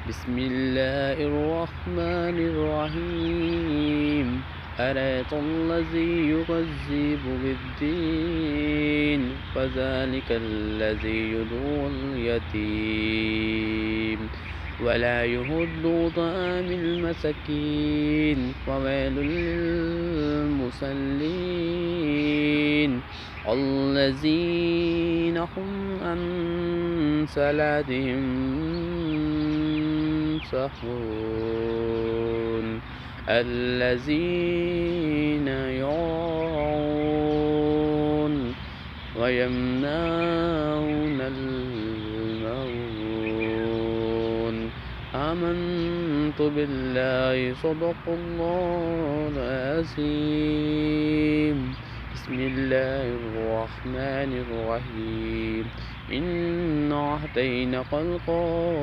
بسم الله الرحمن الرحيم. أرأيت الذي يكذب بالدين فذلك الذي يدعو اليتيم ولا يحض طعام المساكين فويل للمصلين الذين هم عن صلاتهم ساهون الذين يراءون ويمنعون الماعون آمنت بالله صدق الله العظيم. بسم الله الرحمن الرحيم. إنا أهديناك القرآن